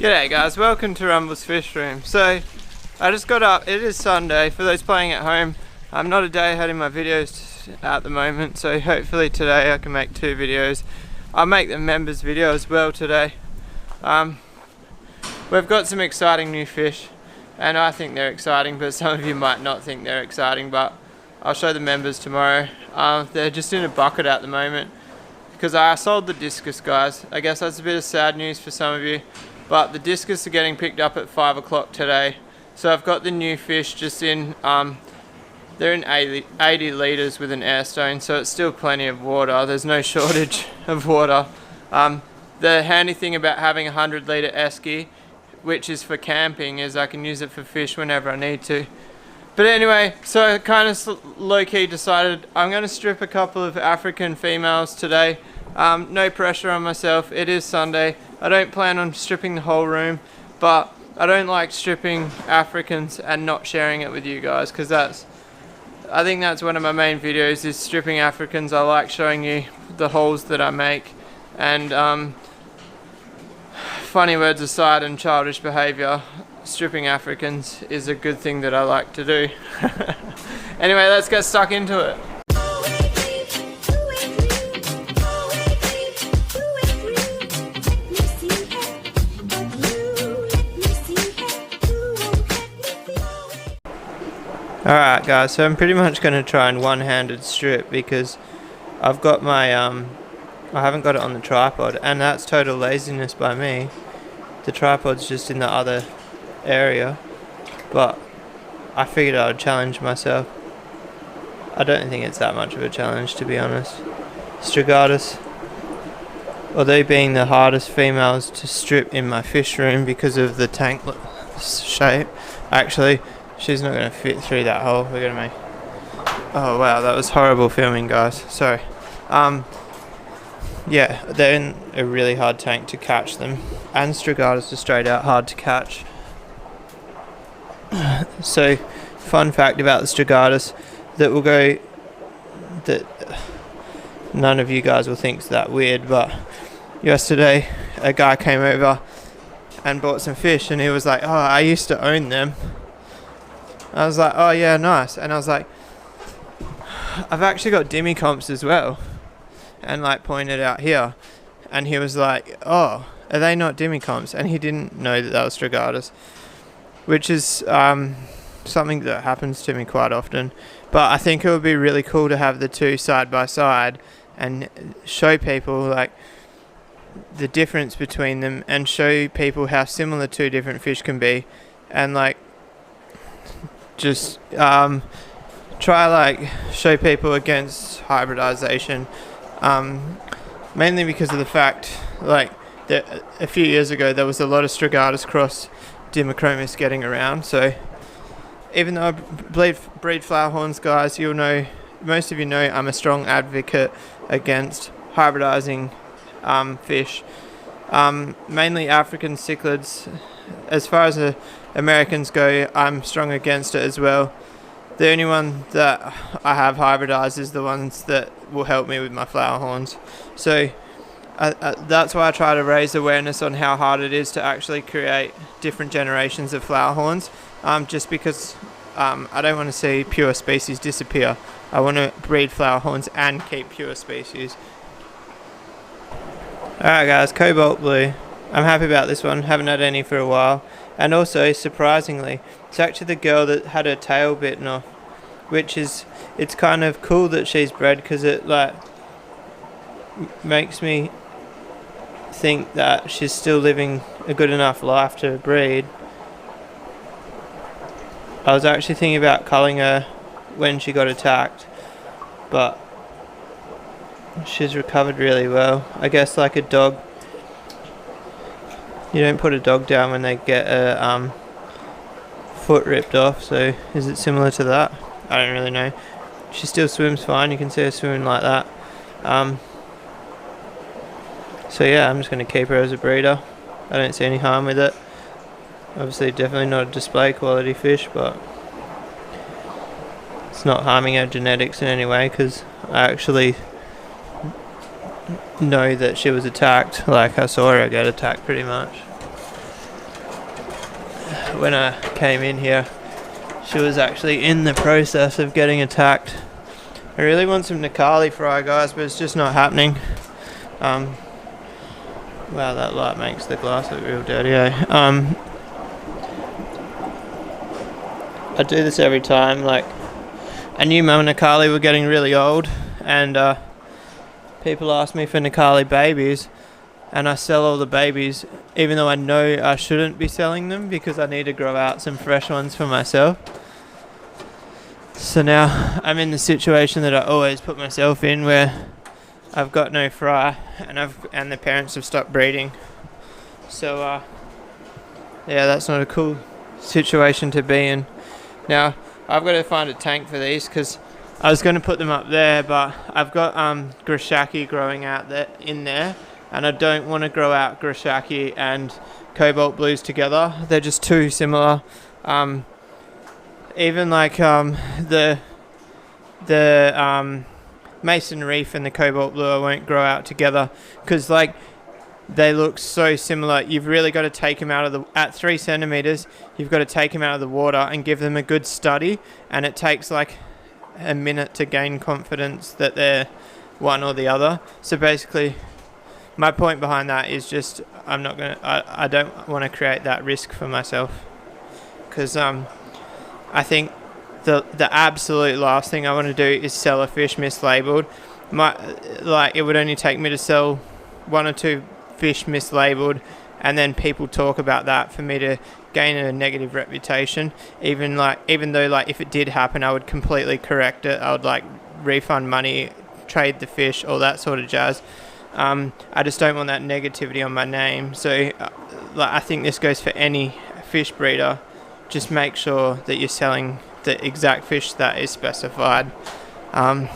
G'day guys, welcome to Rumble's Fish Room. So, I just got up, it is Sunday, for those playing at home. I'm not a day ahead in my videos at the moment, so hopefully today I can make 2 videos. I'll make the members video as well today. We've got some exciting new fish, and I think they're exciting, but some of you might not think they're exciting, but I'll show the members tomorrow. They're just in a bucket at the moment, because I sold the discus, guys. I guess that's a bit of sad news for some of you. But the discus are getting picked up at 5 o'clock today. So I've got the new fish just in, they're in 80 litres with an air stone, so it's still plenty of water. There's no shortage of water. The handy thing about having a 100-litre esky, which is for camping, is I can use it for fish whenever I need to. But anyway, so I kind of low-key decided I'm going to strip a couple of African females today. No pressure on myself, it is Sunday. I don't plan on stripping the whole room, but I don't like stripping Africans and not sharing it with you guys, because I think that's one of my main videos, is stripping Africans. I like showing you the hauls that I make, and funny words aside and childish behaviour, stripping Africans is a good thing that I like to do. Anyway, let's get stuck into it. Alright guys, so I'm pretty much going to try and one-handed strip, because I've got my, I haven't got it on the tripod, and that's total laziness by me. The tripod's just in the other area, but I figured I would challenge myself. I don't think it's that much of a challenge, to be honest. Strigatus, although being the hardest females to strip in my fish room because of the tank shape, actually, she's not going to fit through that hole. We're going to make... Oh wow, that was horrible filming, guys. Sorry. Yeah, they're in a really hard tank to catch them. And Strigatus are straight out hard to catch. So, fun fact about the Strigatus that will go... that none of you guys will think is that weird, but yesterday a guy came over and bought some fish, and he was like, "Oh, I used to own them." I was like, "Oh yeah, nice." And I was like, "I've actually got Dimmy comps as well," and like pointed out here, and he was like, "Oh, are they not Dimmy comps?" And he didn't know that that was Strigatus, which is something that happens to me quite often. But I think it would be really cool to have the two side by side and show people like the difference between them, and show people how similar two different fish can be, and like just try like show people against hybridization, mainly because of the fact like that a few years ago there was a lot of Strigatus cross Dimmochromis getting around. So even though I breed flower horns, guys, you'll know, most of you know, I'm a strong advocate against hybridizing fish, mainly African cichlids. As far as the Americans go, I'm strong against it as well. The only one that I have hybridized is the ones that will help me with my flower horns. So that's why I try to raise awareness on how hard it is to actually create different generations of flower horns, just because I don't want to see pure species disappear. I want to breed flower horns and keep pure species. Alright guys, cobalt blue. I'm happy about this one, haven't had any for a while. And also, surprisingly, it's actually the girl that had her tail bitten off, which is, it's kind of cool that she's bred, because it like makes me think that she's still living a good enough life to breed. I was actually thinking about culling her when she got attacked, but she's recovered really well. I guess like a dog, you don't put a dog down when they get a foot ripped off, so is it similar to that? I don't really know. She still swims fine, you can see her swimming like that. So yeah, I'm just going to keep her as a breeder. I don't see any harm with it. Obviously definitely not a display quality fish, but it's not harming our genetics in any way, because I actually know that she was attacked. Like, I saw her get attacked pretty much. when I came in here, she was actually in the process of getting attacked. I really want some Nikali fry, guys, but it's just not happening. Wow, that light makes the glass look real dirty, eh? I do this every time. Like, I knew my Nikali were getting really old, and people ask me for Nikali babies, and I sell all the babies, even though I know I shouldn't be selling them because I need to grow out some fresh ones for myself. So now I'm in the situation that I always put myself in, where I've got no fry, and the parents have stopped breeding. So yeah, that's not a cool situation to be in. Now I've got to find a tank for these, because I was going to put them up there, but I've got Grishaki growing out there in there, and I don't want to grow out Grishaki and Cobalt Blues together. They're just too similar. Even like the Mason Reef and the Cobalt Blue I won't grow out together, because like they look so similar. You've really got to take them out of the, at 3 centimeters, you've got to take them out of the water and give them a good study, and it takes like a minute to gain confidence that they're one or the other. So basically my point behind that is just I don't want to create that risk for myself, because I think the absolute last thing I want to do is sell a fish mislabeled. Like, it would only take me to sell 1 or 2 fish mislabeled, and then people talk about that for me to gain a negative reputation. Even though like if it did happen, I would completely correct it. I would like refund money, trade the fish, all that sort of jazz. I just don't want that negativity on my name. So like, I think this goes for any fish breeder. Just make sure that you're selling the exact fish that is specified. Wow,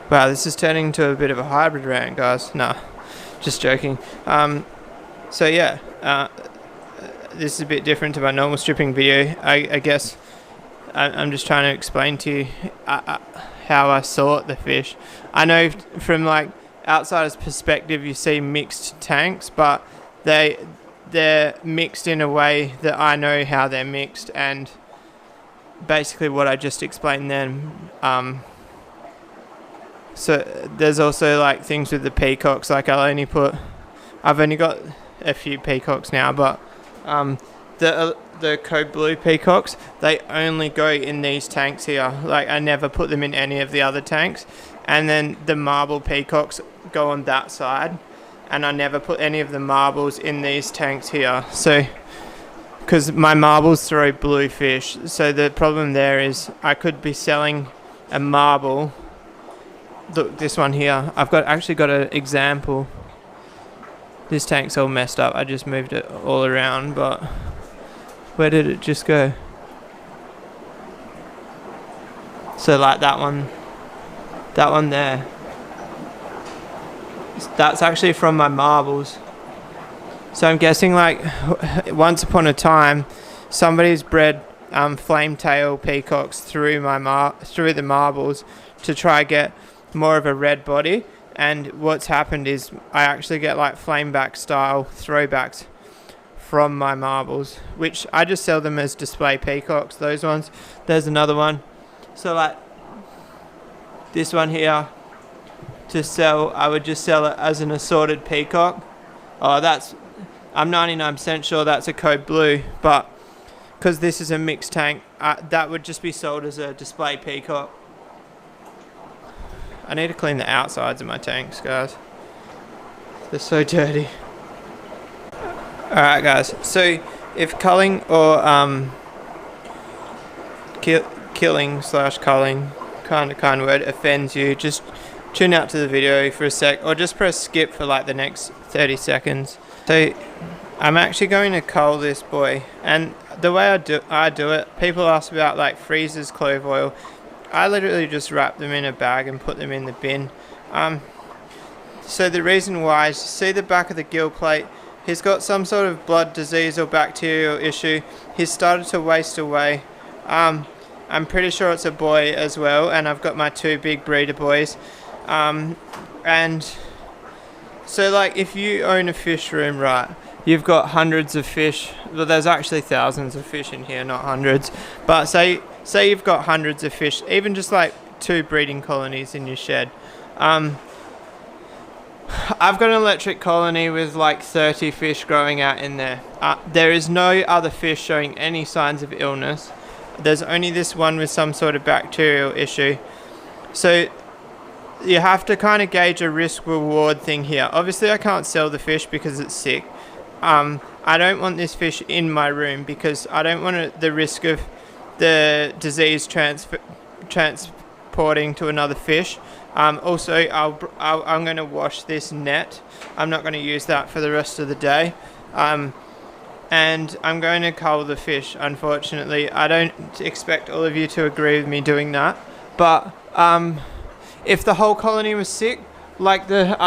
this is turning into a bit of a hybrid rant, guys. Nah, just joking. So yeah, this is a bit different to my normal stripping video. I guess I'm just trying to explain to you how I sort the fish. I know from like outsider's perspective you see mixed tanks, but they're mixed in a way that I know how they're mixed, and basically what I just explained then. So there's also like things with the peacocks, like I've only got a few peacocks now, but the code blue peacocks, they only go in these tanks here. Like, I never put them in any of the other tanks. And then the marble peacocks go on that side, and I never put any of the marbles in these tanks here. So because my marbles throw blue fish, so the problem there is I could be selling a marble. Look, this one here, I've actually got an example. This tank's all messed up. I just moved it all around, but where did it just go? So like that one there, that's actually from my marbles. So I'm guessing like once upon a time somebody's bred flame tail peacocks through the marbles to try get more of a red body, and what's happened is I actually get like flameback style throwbacks from my marbles, which I just sell them as display peacocks, those ones. There's another one. So like this one here, to sell, I would just sell it as an assorted peacock. I'm 99% sure that's a code blue, but because this is a mixed tank, that would just be sold as a display peacock. I need to clean the outsides of my tanks, guys. They're so dirty. Alright guys, so if culling or killing/culling, kind of word, offends you, just tune out to the video for a sec, or just press skip for like the next 30 seconds. So I'm actually going to cull this boy, and the way I do it, people ask about like freezers, clove oil. I literally just wrap them in a bag and put them in the bin. So the reason why is, see the back of the gill plate, he's got some sort of blood disease or bacterial issue. He's started to waste away. I'm pretty sure it's a boy as well, and I've got my 2 big breeder boys. And so like if you own a fish room, right, you've got hundreds of fish. Well, there's actually thousands of fish in here, not hundreds. But say you've got hundreds of fish, even just like 2 breeding colonies in your shed. I've got an electric colony with like 30 fish growing out in there. There is no other fish showing any signs of illness. There's only this one with some sort of bacterial issue. So you have to kind of gauge a risk-reward thing here. Obviously I can't sell the fish because it's sick. I don't want this fish in my room because I don't want the risk of the disease transporting to another fish. Also, I'm going to wash this net. I'm not going to use that for the rest of the day. And I'm going to cull the fish, unfortunately. I don't expect all of you to agree with me doing that. But if the whole colony was sick, like the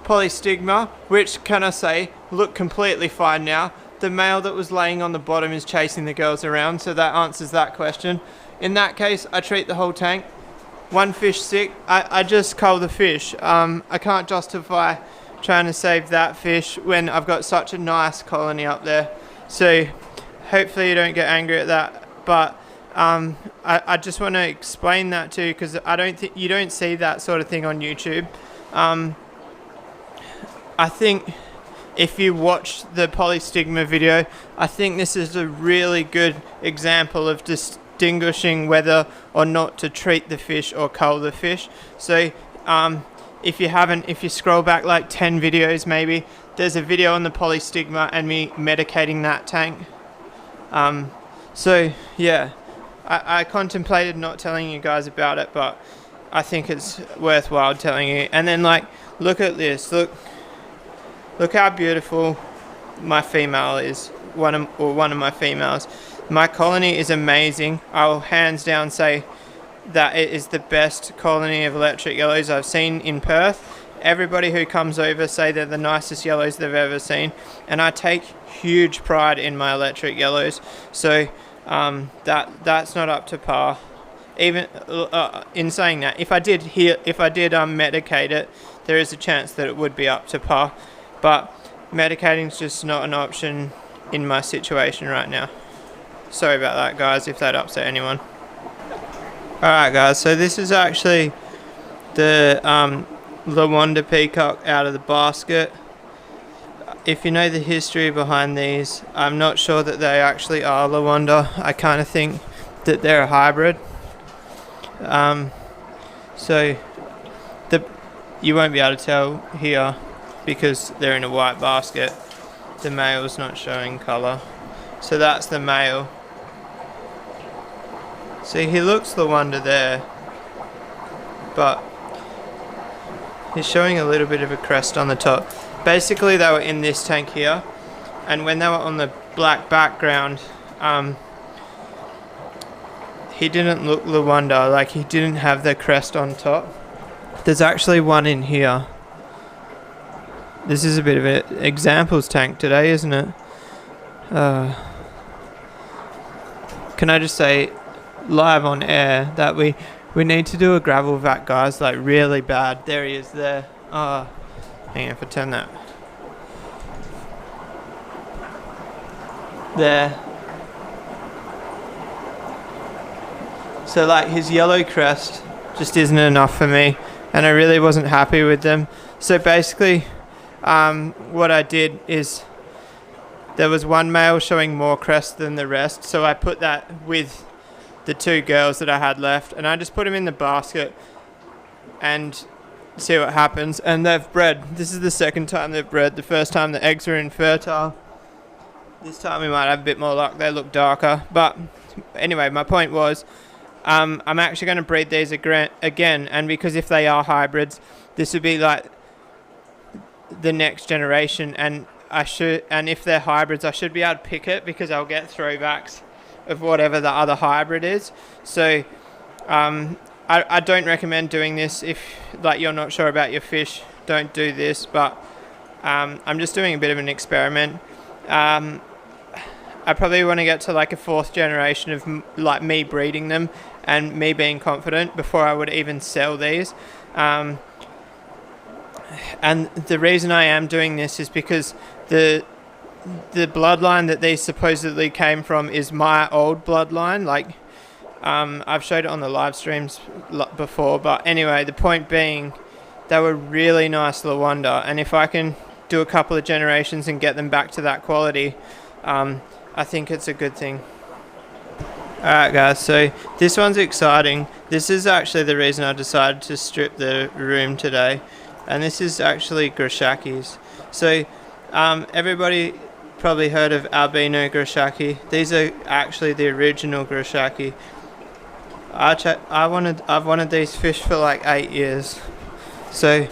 polystigma, which, can I say, look completely fine now. The male that was laying on the bottom is chasing the girls around, so that answers that question. In that case, I treat the whole tank. One fish sick, I just cull the fish. I can't justify trying to save that fish when I've got such a nice colony up there. So hopefully you don't get angry at that. But I just want to explain that too, because I don't think you don't see that sort of thing on YouTube. I think if you watch the polystigma video, I think this is a really good example of distinguishing whether or not to treat the fish or cull the fish. So if you scroll back like 10 videos maybe, there's a video on the polystigma and me medicating that tank. So yeah, I contemplated not telling you guys about it, but I think it's worthwhile telling you. And then like, look at this, look how beautiful my female is, one of my females. My colony is amazing. I'll hands down say that it is the best colony of electric yellows I've seen in Perth. Everybody who comes over say they're the nicest yellows they've ever seen, and I take huge pride in my electric yellows. So that's not up to par. Even in saying that, if I did medicate it, there is a chance that it would be up to par. But medicating is just not an option in my situation right now. Sorry about that, guys, if that upset anyone. Alright guys, so this is actually the Lavanda peacock out of the basket. If you know the history behind these, I'm not sure that they actually are lavanda. I kind of think that they're a hybrid. So you won't be able to tell here because they're in a white basket. The male's not showing colour. So that's the male. See, he looks lavanda there, but he's showing a little bit of a crest on the top. Basically they were in this tank here, and when they were on the black background, he didn't look lavanda, like he didn't have the crest on top. There's actually one in here. This is a bit of an examples tank today, isn't it? Can I just say live on air that we need to do a gravel vac, guys, like really bad. There he is there. Hang on, if I turn that there. So like his yellow crest just isn't enough for me, and I really wasn't happy with them. So basically what I did is there was one male showing more crest than the rest, so I put that with the 2 girls that I had left, and I just put them in the basket and see what happens. And they've bred. This is the second time they've bred. The first time the eggs were infertile. This time we might have a bit more luck. They look darker. But anyway, my point was I'm actually going to breed these again, and because if they are hybrids, this would be like the next generation, and if they're hybrids, I should be able to pick it because I'll get throwbacks of whatever the other hybrid is. So I don't recommend doing this if like you're not sure about your fish. Don't do this, but I'm just doing a bit of an experiment. I probably want to get to like a 4th generation of like me breeding them and me being confident before I would even sell these. And the reason I am doing this is because the bloodline that these supposedly came from is my old bloodline. Like, I've showed it on the live streams before, but anyway, the point being, they were really nice Lawanda, and if I can do a couple of generations and get them back to that quality, I think it's a good thing. Alright guys, so this one's exciting. This is actually the reason I decided to strip the room today, and this is actually Grashakis. So everybody probably heard of albino Grashaki. These are actually the original Grashaki. I've wanted these fish for like 8 years. So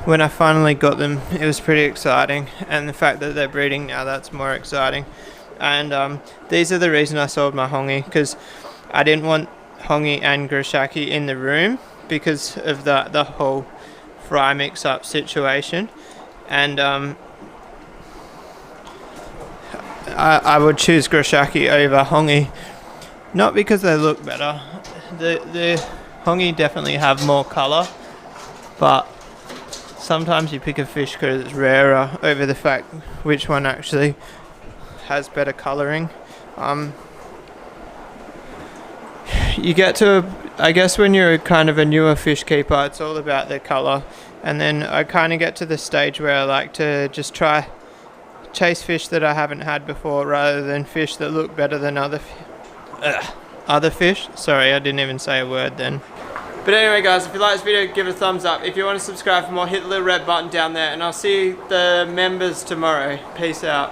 when I finally got them, it was pretty exciting, and the fact that they're breeding now, that's more exciting. And these are the reason I sold my hongi, because I didn't want hongi and Grashaki in the room because of the whole fry mix-up situation. And I would choose Grashaki over hongi, not because they look better. The hongi definitely have more colour, but sometimes you pick a fish because it's rarer over the fact which one actually has better colouring. You get to, I guess when you're kind of a newer fish keeper, it's all about the colour, and then I kind of get to the stage where I like to just try chase fish that I haven't had before rather than fish that look better than other fish. Sorry, I didn't even say a word then. But anyway guys, if you like this video, give it a thumbs up. If you want to subscribe for more, hit the little red button down there, and I'll see the members tomorrow. Peace out.